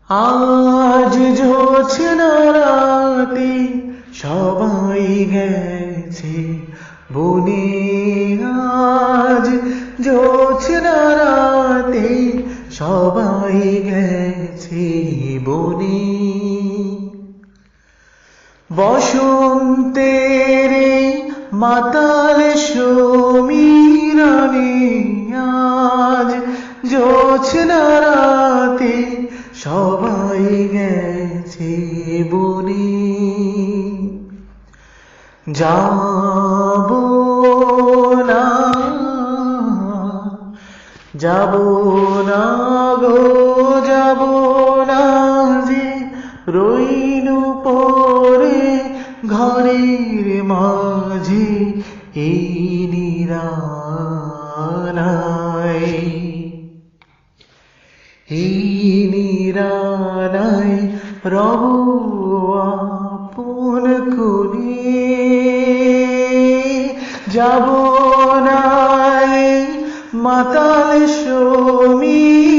আজ জোছনা রাতে সবাই গেছে বনে, আজ জোছনা রাতে সবাই গেছে বনে। বসন্তের এই মাতাল সমীরণে আজ জোছনা রাতে সবাই গেছে বনে। যাব না, যাব না গো, যাব না যে রইনু পড়ে ঘরের মাঝে এই নিরালায়, এই নিরালায় রব আপন কোলে। যাব না এই মাতাল সমীরণে